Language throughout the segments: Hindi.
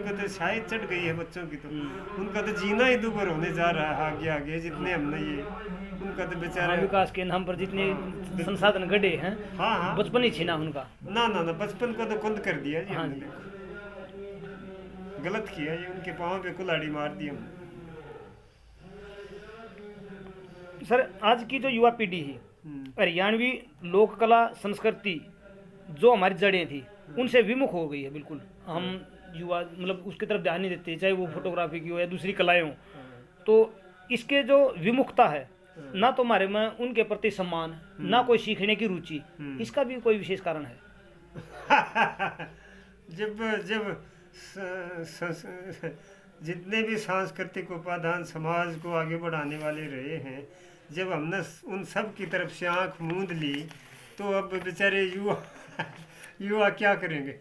को तो शायद चढ़ गई है बच्चों की, तो उनका तो जीना ही दुभर होने जा रहा है आगे आगे, जितने हमने ये उनका तो बेचारा विकास के नाम पर जितने संसाधन गढ़े हैं, हाँ हाँ बचपन ही छीना उनका। ना ना ना, बचपन को तो कुंद कर दिया जी हाँ हमने, जी। देखो गलत किया ये, उनके पाँव पे कुल्हाड़ी मार दी हमने। सर आज की जो युवा पीढ़ी है, हम्म, हरियाणवी लोक कला संस्कृति जो हमारी जड़ें थी उनसे विमुख हो गई है बिल्कुल। हम युवा मतलब उसकी तरफ ध्यान नहीं देते, चाहे वो फोटोग्राफी की हो या दूसरी कलाएं हो। तो इसके जो विमुखता है, ना तो हमारे में उनके प्रति सम्मान, ना कोई सीखने की रुचि, इसका भी कोई विशेष कारण है? जब जब जितने भी सांस्कृतिक उपादान समाज को आगे बढ़ाने वाले रहे हैं, जब हमने उन सब की तरफ से आंख मूंद ली, तो अब बेचारे युवा युवा क्या करेंगे?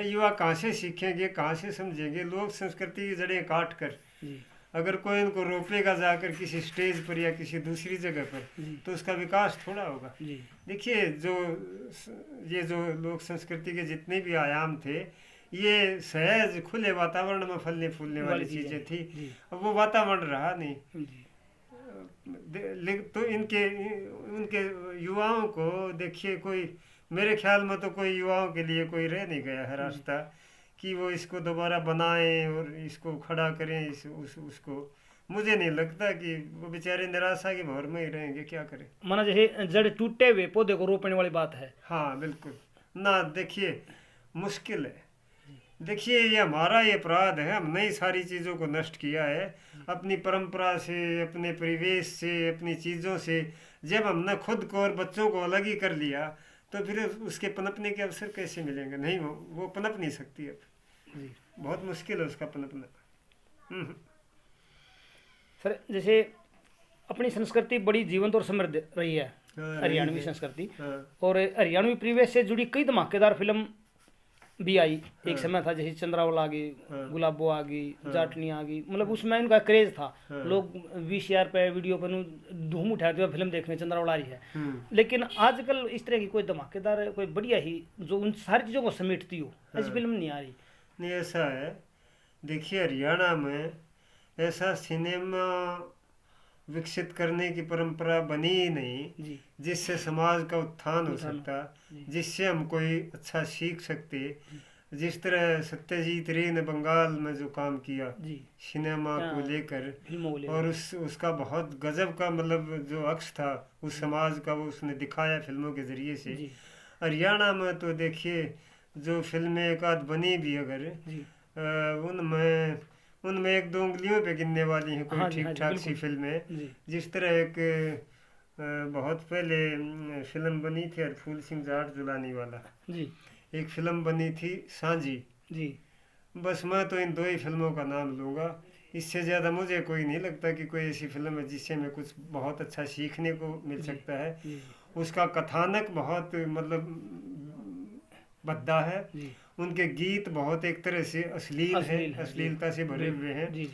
युवा कहाँ से सीखेंगे, कहाँ से समझेंगे? लोग संस्कृति की जड़ें काट कर अगर कोई इनको रोपेगा जाकर किसी स्टेज पर या किसी दूसरी जगह पर, तो उसका विकास थोड़ा होगा। देखिए ये जो लोक संस्कृति के जितने भी आयाम थे, ये सहज खुले वातावरण में फलने फूलने वाली चीजें थी। अब वो वातावरण रहा नहीं, तो उनके युवाओं को देखिए, कोई मेरे ख्याल में तो कोई युवाओं के लिए कोई रह नहीं गया है रास्ता कि वो इसको दोबारा बनाएं और इसको खड़ा करें उसको। मुझे नहीं लगता कि वो बेचारे निराशा के भौर में ही रहेंगे, क्या करें। माना जैसे जड़ टूटे हुए पौधे को रोपने वाली बात है। हाँ बिल्कुल ना, देखिए मुश्किल है। देखिए ये हमारा ये अपराध है, हमने ही सारी चीज़ों को नष्ट किया है, अपनी परंपरा से, अपने परिवेश से, अपनी चीज़ों से। जब हमने खुद को और बच्चों को अलग ही कर लिया, तो फिर उसके पनपने के अवसर कैसे मिलेंगे? नहीं, वो पनप नहीं सकती अब, बहुत मुश्किल है उसका पनपना। सर जैसे अपनी संस्कृति बड़ी जीवंत और समृद्ध रही है, हरियाणवी संस्कृति, और हरियाणवी परिवेश से जुड़ी कई धमाकेदार फिल्म भी आई। एक समय था जैसे चंद्रावल आ गई, गुलाबो आ गई, जाटनी आ गई, मतलब उसमें उनका क्रेज था। लोग वीसीआर पे वीडियो पर धूम उठाते हुए फिल्म देखने चंद्रावल आ रही है। लेकिन आजकल इस तरह की कोई धमाकेदार, कोई बढ़िया ही जो उन सारी चीज़ों को समेटती हो, ऐसी फिल्म नहीं आ रही। नहीं ऐसा है, देखिए हरियाणा में ऐसा सिनेमा विकसित करने की परंपरा बनी ही नहीं जिससे समाज का उत्थान हो सकता, जिससे हम कोई अच्छा सीख सकते। जिस तरह सत्यजीत रे ने बंगाल में जो काम किया सिनेमा को लेकर, और उसका बहुत गजब का मतलब जो अक्स था उस समाज का, वो उसने दिखाया फिल्मों के जरिए से। हरियाणा में तो देखिए जो फिल्में एक आध बनी भी अगर, उनमें एक दो उंगलियों पे गिनने वाली हैं कोई ठीक ठाक सी फिल्में। जिस तरह एक बहुत पहले फिल्म बनी थी हरफूल सिंह जाट जुलानी वाला, एक फिल्म बनी थी सांझी। बस मैं तो इन दो ही फिल्मों का नाम लूँगा, इससे ज़्यादा मुझे कोई नहीं लगता कि कोई ऐसी फिल्म है जिससे मैं कुछ बहुत अच्छा सीखने को मिल सकता है। उसका कथानक बहुत मतलब भद्दा है, उनके गीत बहुत एक तरह से अश्लील है, अश्लीलता से भरे हुए हैं,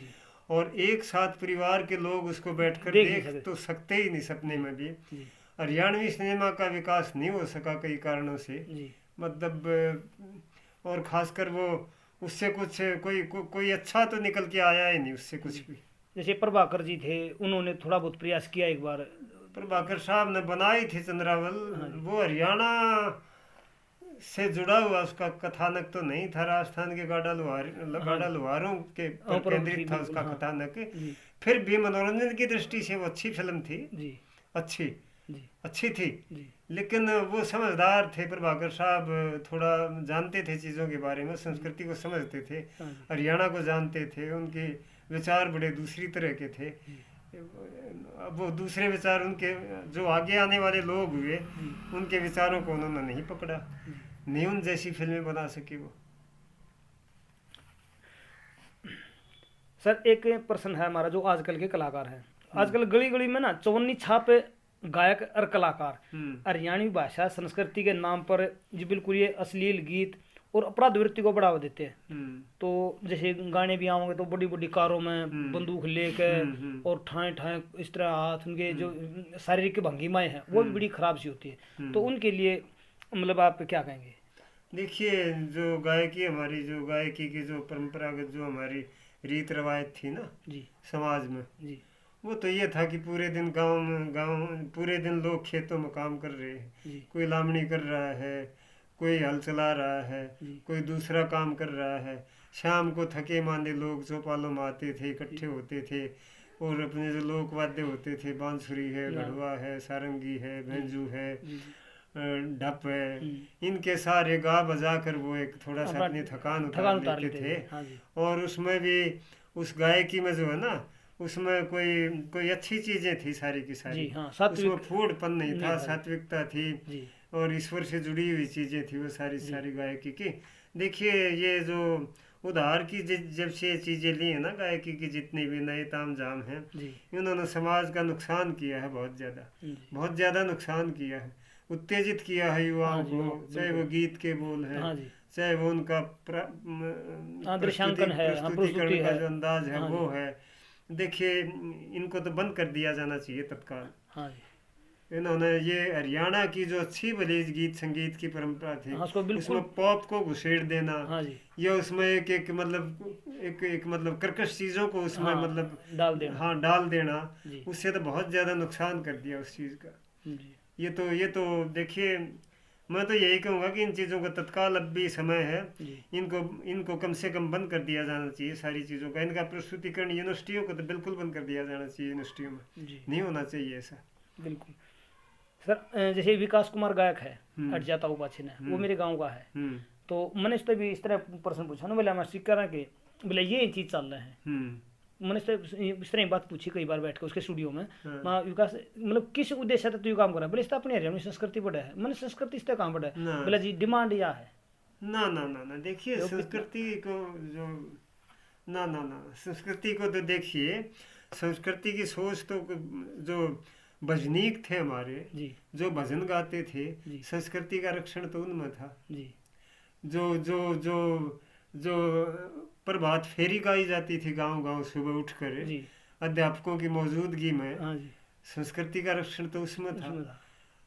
और एक साथ परिवार के लोग उसको बैठकर देख तो सकते ही नहीं सपने में भी। हरियाणवी सिनेमा का विकास नहीं हो सका कई कारणों से, मतलब और खासकर वो उससे कुछ कोई अच्छा तो निकल के आया ही नहीं उससे कुछ भी। जैसे प्रभाकर जी थे, उन्होंने थोड़ा बहुत प्रयास किया एक बार, प्रभाकर साहब ने बनाई थी चंद्रावल, वो हरियाणा से जुड़ा हुआ उसका कथानक तो नहीं था, राजस्थान के गाड़ा लुहारों के केंद्रित था उसका कथानक। फिर भी मनोरंजन की दृष्टि से वो अच्छी फिल्म थी, अच्छी थी। लेकिन वो समझदार थे प्रभाकर साहब, थोड़ा जानते थे चीज़ों के बारे में, संस्कृति को समझते थे, हरियाणा को जानते थे, उनके विचार बड़े दूसरी तरह के थे। अब वो दूसरे विचार उनके जो आगे आने वाले लोग हुए, उनके विचारों को उन्होंने नहीं पकड़ा, नहीं उन जैसी फिल्में बना सके वो। सर एक प्रश्न है हमारा, जो आजकल के कलाकार हैं, आजकल गली गली में ना चौवन्नी छाप गायक और कलाकार हरियाणवी भाषा संस्कृति के नाम पर जी बिल्कुल ये अश्लील गीत और अपराध वृत्ति को बढ़ावा देते हैं। तो जैसे गाने भी आओगे तो बड़ी बड़ी कारों में बंदूक लेकर और ठाए ठाए इस तरह हाथ, उनके जो शारीरिक भंगिमाएं हैं वो भी बड़ी खराब सी होती है। तो उनके लिए मतलब आप क्या कहेंगे? देखिए जो गायकी की जो परंपरागत जो हमारी रीत रवायत थी ना जी समाज में जी वो तो ये था कि पूरे दिन गांव पूरे दिन लोग खेतों में काम कर रहे हैं, जी कोई लावणी कर रहा है, कोई हल चला रहा है, जी कोई दूसरा काम कर रहा है। शाम को थके मांदे लोग चौपालों में आते थे, इकट्ठे होते थे और अपने जो लोक वाद्य होते थे, बांसुरी है, गढ़वा है, सारंगी है, भेंजू है, जी ढप है, इनके सारे गा बजा कर वो एक थोड़ा सा अपनी थकान उतार लेते थे। हाँ जी और उसमें भी उस गायकी में जो है ना उसमें कोई कोई अच्छी चीजें थी सारी की सारी। जी हाँ उसमें सात्विक फूडपन नहीं नहीं था, था जी सात्विकता थी जी और ईश्वर से जुड़ी हुई चीजें थी वो सारी जी सारी गायकी की। देखिए ये जो उधार की जब से ये चीजें ली है ना गायकी की जितनी भी नए तामझाम हैं जी इन्होंने समाज का नुकसान किया है जी बहुत ज़्यादा नुकसान किया है, उत्तेजित किया है हाँ युवाओं जी को, चाहे वो बिल्कुल गीत के बोल हैं, हाँ जी चाहे वो उनका हाँ प्रस्तुति दृश्यांकन है हाँ प्रस्तुतिकरण प्रस्तुति का है जो अंदाज है हाँ वो जी है। देखिए इनको तो बंद कर दिया जाना चाहिए तत्काल। हाँ जी इन्होंने ये हरियाणा की जो अच्छी भली गीत संगीत की परंपरा थी हाँ उसको उसमें बिल्कुल पॉप को घुसेड़ देना हाँ जी या उसमें एक मतलब कर्कश चीज़ों को उसमें हाँ मतलब डाल देना हाँ डाल देना, जी उससे तो बहुत ज़्यादा नुकसान कर दिया उस चीज़ का। जी ये तो देखिए मैं तो यही कहूँगा कि इन चीज़ों का तत्काल अब भी समय है, जी इनको इनको कम से कम बंद कर दिया जाना चाहिए सारी चीज़ों का। इनका प्रस्तुतिकरण यूनिवर्सिटियों को तो बिल्कुल बंद कर दिया जाना चाहिए, यूनिवर्सिटियों में जी नहीं होना चाहिए ऐसा। बिल्कुल सर जैसे विकास कुमार गायक है हम्म अटजाता उपाध्याय ने वो मेरे गांव का है हम्म तो मैंने इससे भी इस तरह प्रश्न पूछा ना बोले हमारे सीख रहा कि बोले ये चीज़ चल रहा है मैंने इससे इस तरह की बात पूछी कई बार बैठ के उसके स्टूडियो में हाँ। विकास मतलब किस उद्देश्य से तू ये काम कर रहा है बोले इसका अपनी हरियाणवी संस्कृति बढ़ा है मैंने संस्कृति इसका काम बढ़ा है ना बोला जी डिमांड या है ना ना ना ना देखिए लोग संस्कृति को जो ना ना ना संस्कृति को तो देखिए संस्कृति की सोच तो जो भजनीक थे हमारे जी जो भजन गाते थे जी संस्कृति का रक्षण तो उनमें था। जी जो जो जो जो प्रभात फेरी गाई जाती थी गांव गांव सुबह उठकर जी अध्यापकों की मौजूदगी में, हाँ जी संस्कृति का रक्षण तो उसमें था। उसमें था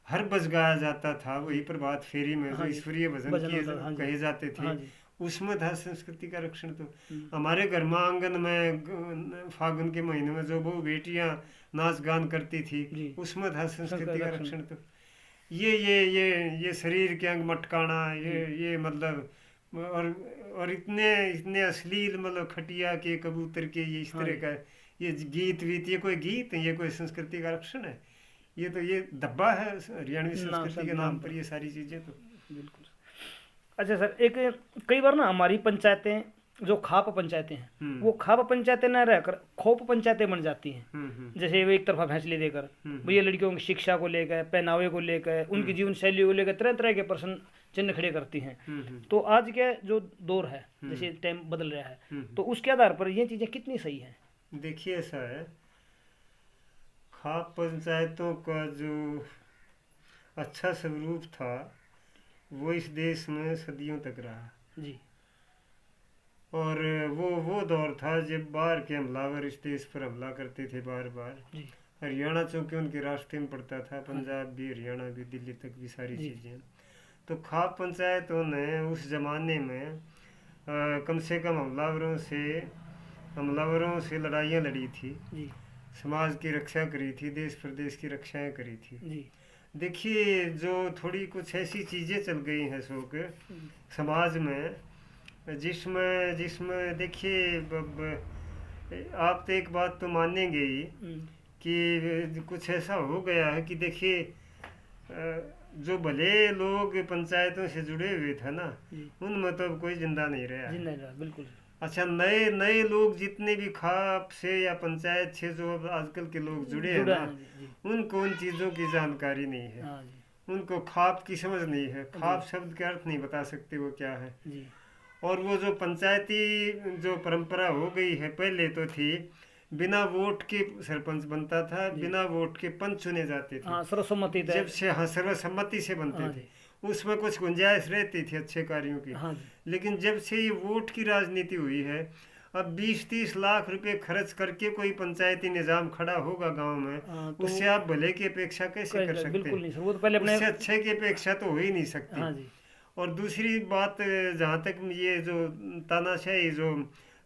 हर बज गाया जाता था वही प्रभात फेरी में जो हाँ जी ईश्वरीय भजन भजन किए होता था हाँ जी कहे जाते थे हाँ जी उसमें था संस्कृति का रक्षण तो। हम्म, हमारे घर में आंगन में फागुन के महीने में जो वो बेटियां नाच गान करती थी जी उसमें था संस्कृति का रक्षण रक्षण तो। ये शरीर के अंग मटकाना जी ये मतलब और इतने इतने अश्लील मतलब खटिया के कबूतर के ये इस हाँ तरह जी का ये गीत वीत ये कोई गीत है, ये कोई संस्कृति का रक्षण है? ये तो ये धब्बा है हरियाणवी नाम संस्कृति सर के नाम नाम पर पर ये सारी चीजें तो। बिल्कुल अच्छा सर एक कई बार ना हमारी पंचायतें जो खाप पंचायतें हैं वो खाप पंचायतें न रहकर खोप पंचायतें बन जाती हैं जैसे वो एक तरफा फैसले देकर भैया लड़कियों की शिक्षा को लेकर पहनावे को लेकर उनकी जीवन शैली को लेकर तरह तरह के प्रश्न चिन्ह खड़े करती हैं। तो आज के जो दौर है जैसे टाइम बदल रहा है तो उसके आधार पर ये चीज़ें कितनी सही हैं? देखिए ऐसा है खाप पंचायतों का जो अच्छा स्वरूप था वो इस देश में सदियों तक रहा जी और वो दौर था जब बाहर के हमलावर इस देश पर हमला करते थे बार बार। जी हरियाणा चूँकि उनके रास्ते में पड़ता था, पंजाब भी हरियाणा भी दिल्ली तक भी सारी चीज़ें। तो खाप पंचायतों ने उस ज़माने में कम से कम हमलावरों से लड़ाइयाँ लड़ी थी, जी समाज की रक्षा करी थी, देश प्रदेश की रक्षाएं करी थी। जी देखिए जो थोड़ी कुछ ऐसी चीज़ें चल गई हैं समाज में जिसमें जिसमें देखिए आप तो एक बात तो मानेंगे ही कि कुछ ऐसा हो गया है कि देखिए जो भले लोग पंचायतों से जुड़े हुए थे ना उनमें तो अब कोई जिंदा नहीं रहा बिल्कुल। अच्छा नए नए लोग जितने भी खाप से या पंचायत से जो अब आजकल के लोग जुड़े हैं ना उनको उन चीज़ों की जानकारी नहीं है। उनको खाप की समझ नहीं है, खाप शब्द के अर्थ नहीं बता सकते वो क्या है। और वो जो पंचायती जो परंपरा हो गई है पहले तो थी बिना वोट के सरपंच बनता था, बिना वोट के पंच चुने जाते थे। सर्वसम्मति जब से सर्वसम्मति से बनते थे उसमें कुछ गुंजाइश रहती थी अच्छे कार्यों की। लेकिन जब से ये वोट की राजनीति हुई है अब 20-30 लाख रुपए खर्च करके कोई पंचायती निजाम खड़ा होगा गांव में उससे आप भले की अपेक्षा कैसे कर सकते हैं? उससे अच्छे की अपेक्षा तो हो ही नहीं सकती। और दूसरी बात, जहाँ तक ये जो तानाशाही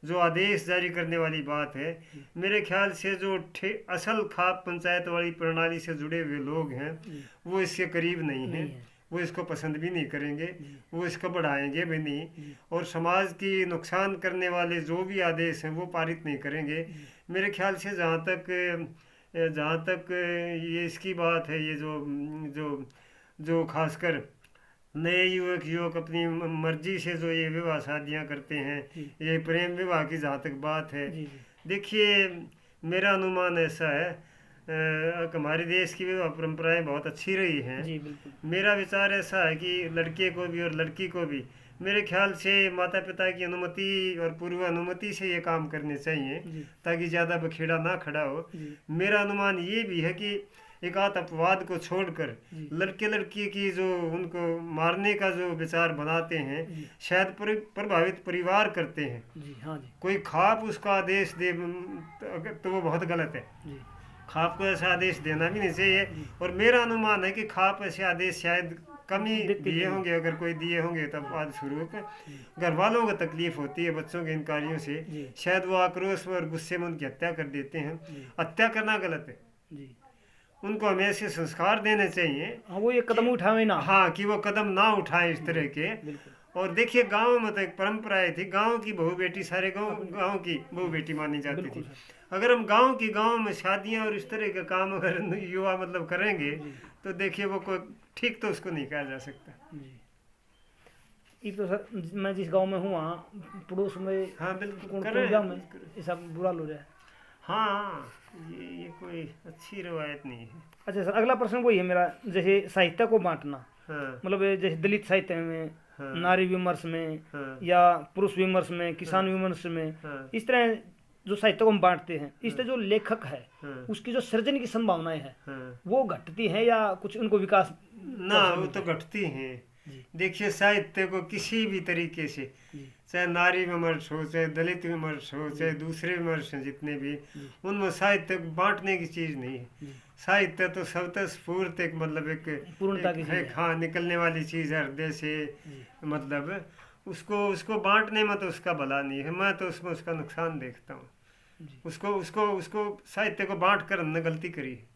जो आदेश जारी करने वाली बात है, मेरे ख्याल से जो असल खाप पंचायत वाली प्रणाली से जुड़े हुए लोग हैं वो इसके करीब नहीं हैं, वो इसको पसंद भी नहीं करेंगे, वो इसको बढ़ाएंगे भी नहीं, और समाज की नुकसान करने वाले जो भी आदेश हैं वो पारित नहीं करेंगे। मेरे ख्याल से जहाँ तक ये इसकी बात है, ये जो जो खासकर नए युवक अपनी मर्जी से जो ये विवाह शादियाँ करते हैं, ये प्रेम विवाह की जहाँ तक बात है, देखिए मेरा अनुमान ऐसा है, हमारे देश की विवाह परंपराएं बहुत अच्छी रही हैं। मेरा विचार ऐसा है कि लड़के को भी और लड़की को भी मेरे ख्याल से माता पिता की अनुमति और पूर्व अनुमति से ये काम करने चाहिए, ताकि ज़्यादा बखेड़ा ना खड़ा हो। मेरा अनुमान ये भी है कि एक आध अपवाद को छोड़कर लड़के लड़की की जो उनको मारने का जो विचार बनाते हैं, शायद प्रभावित परिवार करते हैं। कोई खाप उसका आदेश दे तो वो बहुत गलत है। खाप को ऐसा आदेश देना भी नहीं चाहिए, और मेरा अनुमान है कि खाप ऐसे आदेश शायद कम ही दिए होंगे, अगर कोई दिए होंगे तब बाद शुरू होकर घर वालों को तकलीफ होती है बच्चों के इन कार्यों से, शायद वो आक्रोश और गुस्से में उनकी हत्या कर देते हैं। हत्या करना गलत है, उनको हमें ऐसे संस्कार देने चाहिए वो ये कदम उठावे ना, हाँ, कि वो कदम ना उठाएं इस तरह के। और देखिए गांव में तो एक परंपराएं थी, गांव की बहू बेटी सारे गांव की बहू बेटी मानी जाती थी। अगर हम गांव में शादियां और इस तरह के काम अगर युवा मतलब करेंगे तो देखिए वो कोई ठीक तो उसको नहीं कहा जा सकता। ये तो सर मैं जिस गांव में हूँ वहाँ पड़ोस में, हाँ बिल्कुल में ऐसा बुरा लो जाए, हाँ ये कोई अच्छी रवायत नहीं है। अच्छा सर, अगला प्रश्न वही है मेरा, जैसे साहित्य को बांटना, हाँ, मतलब जैसे दलित साहित्य में, हाँ, नारी विमर्श में, हाँ, या पुरुष विमर्श में, किसान विमर्श में, हाँ, इस तरह जो साहित्य को हम बांटते हैं, इससे जो लेखक है उसकी जो सृजन की संभावनाएं हैं वो घटती हैं या कुछ उनको विकास ना, वो तो घटती हैं। देखिए साहित्य को किसी भी तरीके से, चाहे नारी विमर्श हो, चाहे दलित विमर्श हो, चाहे दूसरे विमर्श हैं जितने भी, उनमें साहित्य को बांटने की चीज नहीं है। साहित्य तो स्वतःस्फूर्त एक मतलब एक पूर्णता की है, हाँ, निकलने वाली चीज है हृदय से, मतलब उसको बांटने में तो उसका भला नहीं है, मैं तो उसमें उसका नुकसान देखता हूँ। उसको साहित्य को बांट कर हमने गलती करी है।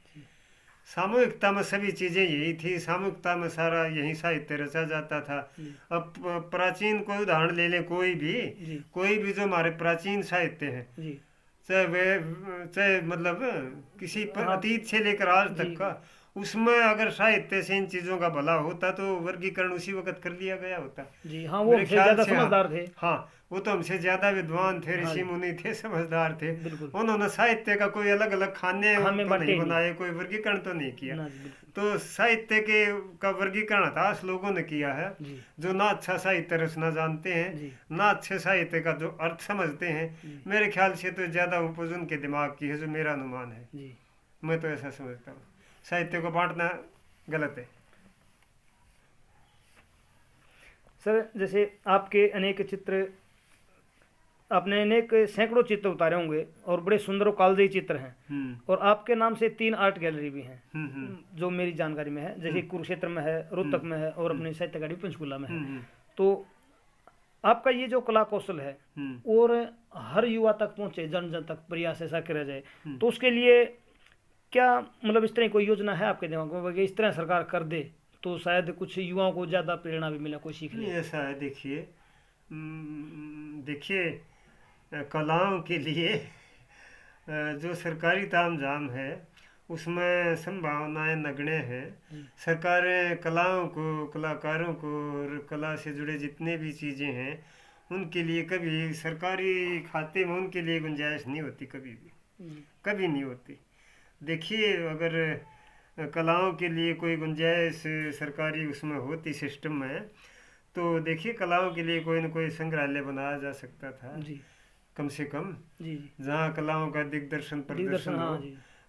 सामूहिकता में सभी चीज़ें यही थी, सामूहिकता में सारा यही साहित्य रचा जाता था। अब प्राचीन कोई उदाहरण ले लें, कोई भी जो हमारे प्राचीन साहित्य हैं, चाहे मतलब किसी अतीत से लेकर आज तक का, उसमें अगर साहित्य से इन चीजों का भला होता तो वर्गीकरण उसी वक्त कर लिया गया होता। हाँ, वो हमसे ज्यादा समझदार थे। हाँ, वो तो हमसे ज्यादा विद्वान थे, ऋषि मुनि थे, समझदार थे। उन्होंने साहित्य का कोई अलग अलग खाने तो नहीं बनाए, कोई वर्गीकरण तो नहीं किया। तो साहित्य का वर्गीकरण हताश लोगों ने किया है, जो ना अच्छा साहित्य रचना जानते हैं, ना अच्छे साहित्य का जो अर्थ समझते हैं। मेरे ख्याल से तो ज्यादा उपज उनके दिमाग की है, जो मेरा अनुमान है। मैं तो ऐसा समझता हूँ, साहित्य को बांटना गलत है। सर, जैसे आपके अनेक चित्र, आपने अनेक सैकड़ों चित्र उतारे होंगे और बड़े सुंदर कालजयी चित्र हैं, और आपके नाम से 3 आर्ट गैलरी भी हैं, जो मेरी जानकारी में है। जैसे कुरुक्षेत्र में है, रोहतक में है, और अपनी साहित्य अकादमी पंचकुला में है। तो आपका ये जो कला कौशल है और हर युवा तक पहुंचे, जन जन तक प्रयास ऐसा किया जाए, तो उसके लिए क्या मतलब इस तरह कोई योजना है आपके दिमाग में, इस तरह सरकार कर दे तो शायद कुछ युवाओं को ज़्यादा प्रेरणा भी मिले, कोई सीख ले? ऐसा है, देखिए कलाओं के लिए जो सरकारी तामझाम है उसमें संभावनाएं नगण्य हैं। सरकारें कलाओं को, कलाकारों को और कला से जुड़े जितने भी चीज़ें हैं उनके लिए कभी सरकारी खाते में उनके लिए गुंजाइश नहीं होती, कभी नहीं होती। देखिए अगर कलाओं के लिए कोई गुंजाइश सरकारी उसमें होती सिस्टम में, तो देखिए कलाओं के लिए कोई न कोई संग्रहालय बनाया जा सकता था, कम से कम, जहाँ कलाओं का दिग्दर्शन प्रदर्शन हो।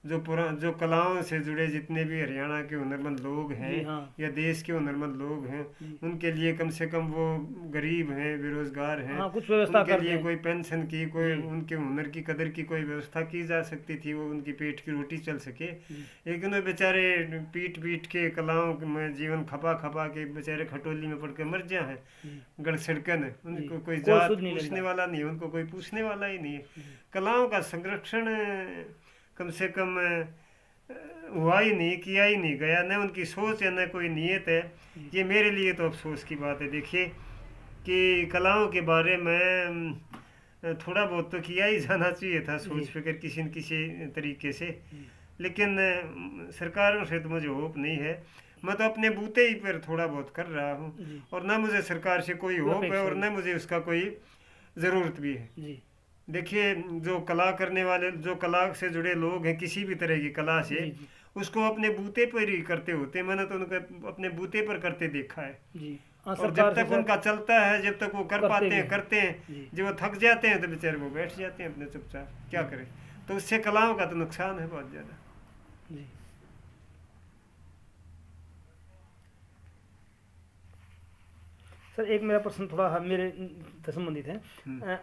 जो कलाओं से जुड़े जितने भी हरियाणा के हुनरमंद लोग हैं या देश के हुनरमंद लोग हैं, उनके लिए कम से कम वो गरीब हैं, बेरोजगार हैं, कुछ व्यवस्था उनके लिए कोई पेंशन की, कोई उनके हुनर की कदर की कोई व्यवस्था की जा सकती थी, वो उनकी पेट की रोटी चल सके। लेकिन वो बेचारे पीट पीट के कलाओं में जीवन खपा खपा के बेचारे खटोली में पड़ के मर जाए हैं, गड़ सड़कन है। उनको कोई जात पूछने वाला नहीं है, उनको कोई पूछने वाला ही नहीं है। कलाओं का संरक्षण कम से कम हुआ ही नहीं, किया ही नहीं गया, न उनकी सोच है न कोई नीयत है। ये मेरे लिए तो अफसोस की बात है। देखिए कि कलाओं के बारे में थोड़ा बहुत तो किया ही जाना चाहिए था, सोच फिक्र किसी न किसी तरीके से, लेकिन सरकारों से तो मुझे होप नहीं है। मैं तो अपने बूते ही पर थोड़ा बहुत कर रहा हूँ, और न मुझे सरकार से कोई होप है और न मुझे उसका कोई ज़रूरत भी है। देखिए जो कला करने वाले, जो कला से जुड़े लोग हैं, किसी भी तरह की कला से, उसको अपने बूते पर ही करते होते। मैंने तो उनको अपने बूते पर करते देखा है। और जब तक उनका चलता है, जब तक वो कर पाते हैं, करते हैं, जब वो थक जाते हैं तो बेचारे वो बैठ जाते हैं अपने चुपचाप, क्या करें। तो उससे कलाओं का तो नुकसान है बहुत ज़्यादा। सर एक मेरा प्रश्न थोड़ा मेरे से संबंधित है।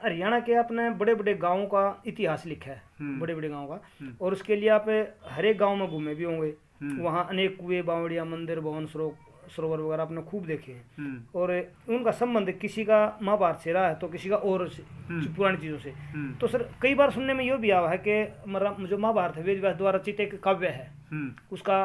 हरियाणा के आपने बड़े बड़े गांवों का इतिहास लिखा है, बड़े बड़े गांवों का, और उसके लिए आप हर एक गाँव में घूमे भी होंगे। वहाँ अनेक कुएं, बावड़िया, मंदिर, भवन, सरोवर वगैरह आपने खूब देखे हैं, और उनका संबंध किसी का महाभारत से रहा है तो किसी का और पुरानी चीज़ों से। तो सर कई बार सुनने में यह भी आया है कि जो महाभारत है वेद व्यास द्वारा रचित एक काव्य है, उसका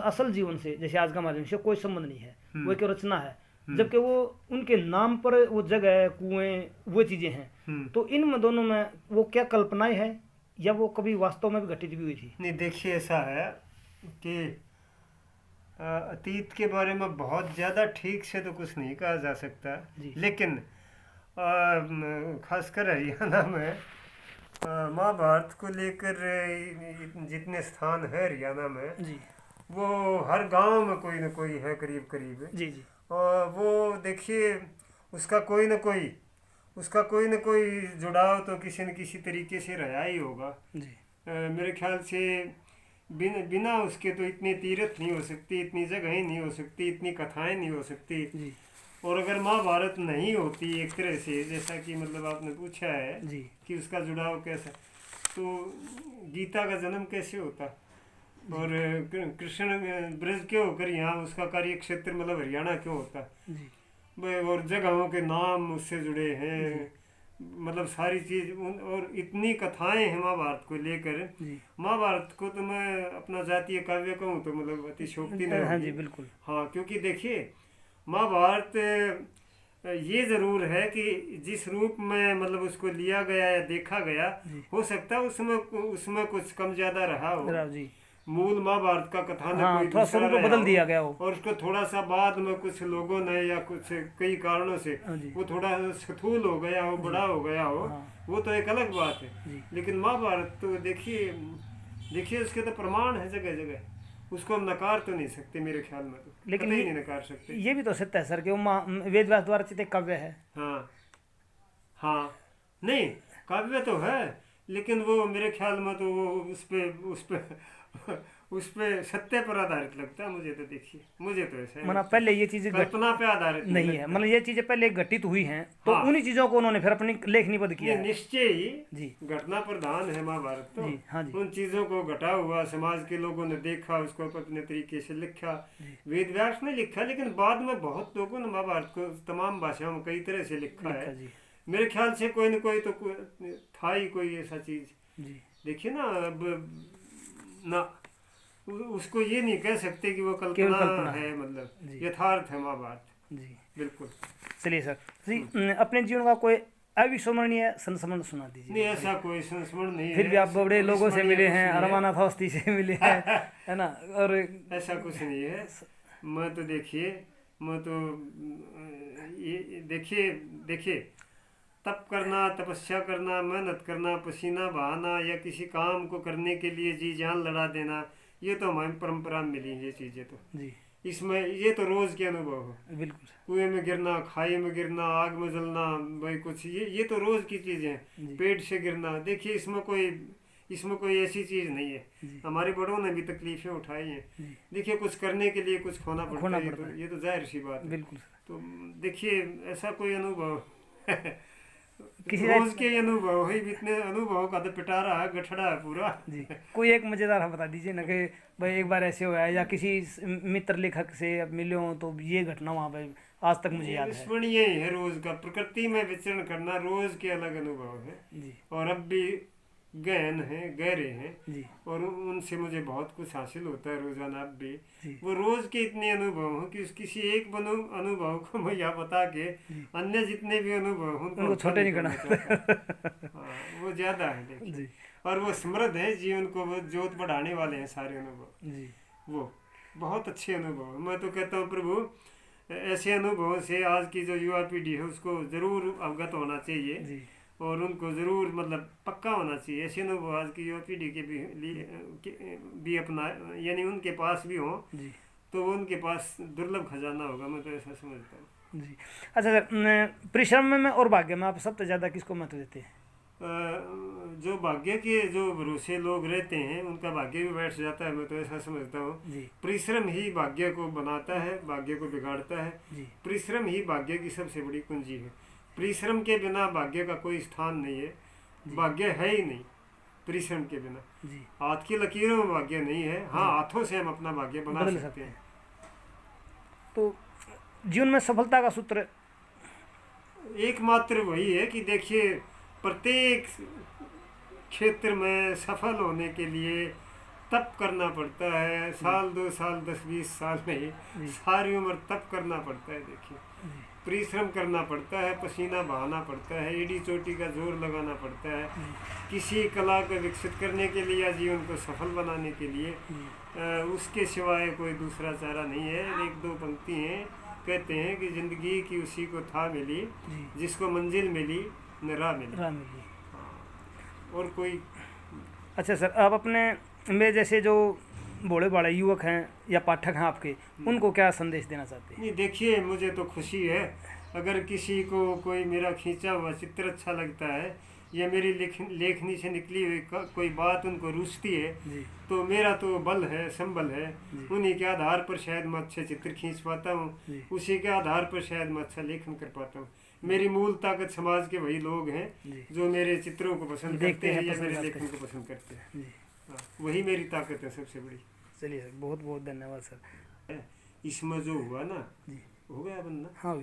असल जीवन से, जैसे आज का माध्यम से कोई संबंध नहीं है, वो एक रचना है, जबकि वो उनके नाम पर वो जगह, कुएं, वो चीजें हैं। तो इन दोनों में वो क्या कल्पनाएं हैं या वो कभी वास्तव में भी घटित भी हुई थी? नहीं, देखिए ऐसा है कि अतीत के बारे में बहुत ज़्यादा ठीक से तो कुछ नहीं कहा जा सकता, लेकिन खासकर हरियाणा में महाभारत को लेकर जितने स्थान है हरियाणा में, वो हर गांव में कोई न कोई है करीब करीब। और वो देखिए उसका कोई न कोई जुड़ाव तो किसी न किसी तरीके से रहा ही होगा। मेरे ख्याल से बिना उसके तो इतने तीर्थ नहीं हो सकती, इतनी जगहें नहीं हो सकती, इतनी कथाएं नहीं हो सकती। और अगर महाभारत नहीं होती एक तरह से, जैसा कि मतलब आपने पूछा है कि उसका जुड़ाव कैसा, तो गीता का जन्म कैसे होता, और कृष्ण ब्रज क्यों होकर यहाँ उसका कार्य क्षेत्र मतलब हरियाणा क्यों होता, और जगहों के नाम उससे जुड़े हैं, मतलब सारी चीज। और इतनी कथाएं हैं महाभारत को लेकर। महाभारत को तो मैं अपना जातीय काव्य कहूँ तो मतलब अतिशयोक्ति नहीं होगी। बिल्कुल। हाँ, क्योंकि देखिए महाभारत ये जरूर है कि जिस रूप में मतलब उसको लिया गया या देखा गया, हो सकता है उसमें कुछ कम ज्यादा रहा हो। मूल महाभारत का कथानक कोई दूसरा बदल दिया गया हो, और उसको थोड़ा सा बाद में कुछ लोगों ने या कुछ कई कारणों से वो थोड़ा स्थूल हो गया हो, बड़ा हो गया हो, वो तो एक अलग बात है। लेकिन महाभारत तो देखिए उसके तो प्रमाण है जगह जगह, उसको हम नकार तो नहीं सकते मेरे ख्याल में, तो लेकिन ही नहीं नकार सकते। ये भी तो सत्य है सर कि वो वेद व्यास द्वारा रचित काव्य है। हाँ, नहीं काव्य तो है, लेकिन वो मेरे ख्याल में तो वो उस पे सत्य पर आधारित लगता है मुझे तो। देखिए मुझे तो ऐसा है, मतलब पहले ये चीजें कल्पना पे आधारित नहीं है, मतलब ये चीजें पहले घटित हुई हैं, तो उन्हीं चीजों को उन्होंने फिर अपनी लेखनीबद्ध किया। निश्चय ही घटना प्रधान है महाभारत तो। उन चीजों को घटा हुआ समाज के लोगों ने देखा, उसको अपने तरीके से लिखा। वेद व्यास ने लिखा, लेकिन बाद में बहुत लोगों ने महाभारत को तमाम भाषाओं में कई तरह से लिखा है। मेरे ख्याल से कोई न कोई तो था ही कोई ऐसा चीज। देखिए ना, अब उसको ये नहीं कह सकते कि वो कल्पना है, मतलब यथार्थ है महाभारत। बिल्कुल। चलिए सर, अपने जीवन का कोई अविस्मरणीय संस्मरण सुना दीजिए। नहीं, ऐसा कोई संस्मरण नहीं फिर भी आप बड़े लोगों से मिले हैं, रमानाथ अवस्थी से मिले हैं, है ना, और ऐसा कुछ नहीं है। मैं तो देखिए तप करना, तपस्या करना, मेहनत करना, पसीना बहाना, या किसी काम को करने के लिए जी जान लड़ा देना, ये तो हमारी परंपरा में मिली ये चीजें तो। इसमें ये तो रोज के अनुभव है। बिल्कुल। कुएं में गिरना, खाई में गिरना, आग में जलना, भाई कुछ ये तो रोज की चीजें हैं। पेट से गिरना, देखिए इसमें कोई इसमें कोई ऐसी चीज़ नहीं है। हमारे बड़ों ने भी तकलीफें उठाई हैं। देखिए कुछ करने के लिए कुछ खोना पड़ता है, ये तो जाहिर सी बात है। बिल्कुल। तो देखिए ऐसा कोई अनुभव रोज के अनुभव है, इतने अनुभव का तो पिटारा है, गठड़ा है पूरा जी। कोई एक मजेदार बता दीजिए ना कि भाई एक बार ऐसे हुआ है या किसी मित्र लेखक से अब मिले हो तो ये घटना वहाँ पे आज तक मुझे याद है। स्मरणीय है रोज का, प्रकृति में विचरण करना रोज के अलग अनुभव है जी। और अब भी गहन है, गहरे हैं जी। और उनसे मुझे बहुत कुछ हासिल होता है रोजाना। अब भी वो रोज के इतने अनुभव हैं कि किसी एक अनुभव को मैं यहाँ बता के अन्य जितने भी अनुभव हैं उनको छोटे नहीं करना वो ज्यादा है देखिए। और वो समृद्ध है जीवन को, वो जोत बढ़ाने वाले हैं सारे अनुभव। वो बहुत अच्छे अनुभव है। मैं तो कहता हूँ प्रभु ऐसे अनुभवों से आज की जो युवा पीढ़ी है उसको जरूर अवगत होना चाहिए और उनको ज़रूर मतलब पक्का होना चाहिए। ऐसे अनुभव आज की युवा पीढ़ी के भी अपना यानी उनके पास भी हों तो वो उनके पास दुर्लभ खजाना होगा, मैं तो ऐसा समझता हूँ जी। अच्छा सर, परिश्रम में और भाग्य में आप सबसे ज़्यादा किसको महत्व देते हैं? जो भाग्य के जो भरोसे लोग रहते हैं उनका भाग्य भी बैठ जाता है, मैं तो ऐसा समझता हूँ। परिश्रम ही भाग्य को बनाता है, भाग्य को बिगाड़ता है। परिश्रम ही भाग्य की सबसे बड़ी कुंजी है। परिश्रम के बिना भाग्य का कोई स्थान नहीं है, भाग्य है ही नहीं परिश्रम के बिना। हाथ की लकीरों में भाग्य नहीं है, हाँ हाथों से हम अपना भाग्य बना सकते हैं। तो जीवन में सफलता का सूत्र एकमात्र वही है कि देखिए प्रत्येक क्षेत्र में सफल होने के लिए तप करना पड़ता है। साल 2 साल 10-20 साल नहीं, सारी उम्र तप करना पड़ता है। देखिए परिश्रम करना पड़ता है, पसीना बहाना पड़ता है, एड़ी चोटी का जोर लगाना पड़ता है किसी कला को विकसित करने के लिए या जीवन को सफल बनाने के लिए। उसके सिवाय कोई दूसरा चारा नहीं है। 1-2 पंक्ति हैं, कहते हैं कि जिंदगी की उसी को था मिली जिसको मंजिल मिली न राह मिली। और कोई। अच्छा सर, आप अपने में जैसे जो भोले भाले युवक हैं या पाठक हैं आपके, उनको क्या संदेश देना चाहते हैं? नहीं देखिए मुझे तो खुशी है अगर किसी को कोई मेरा खींचा हुआ चित्र अच्छा लगता है या मेरी लेखनी से निकली हुई कोई बात उनको रुचती है तो मेरा तो बल है, संबल है। उन्हीं के आधार पर शायद मैं अच्छे चित्र खींच पाता हूँ, उसी के आधार पर शायद मैं अच्छा लेखन कर पाता हूँ। मेरी मूल ताकत समाज के वही लोग हैं जो मेरे चित्रों को पसंद करते हैं या मेरे लेखन को पसंद करते हैं। वही मेरी ताकत है सबसे बड़ी। चलिए सर, बहुत बहुत धन्यवाद सर। इसमें जो हुआ ना हो गया बनना। हाँ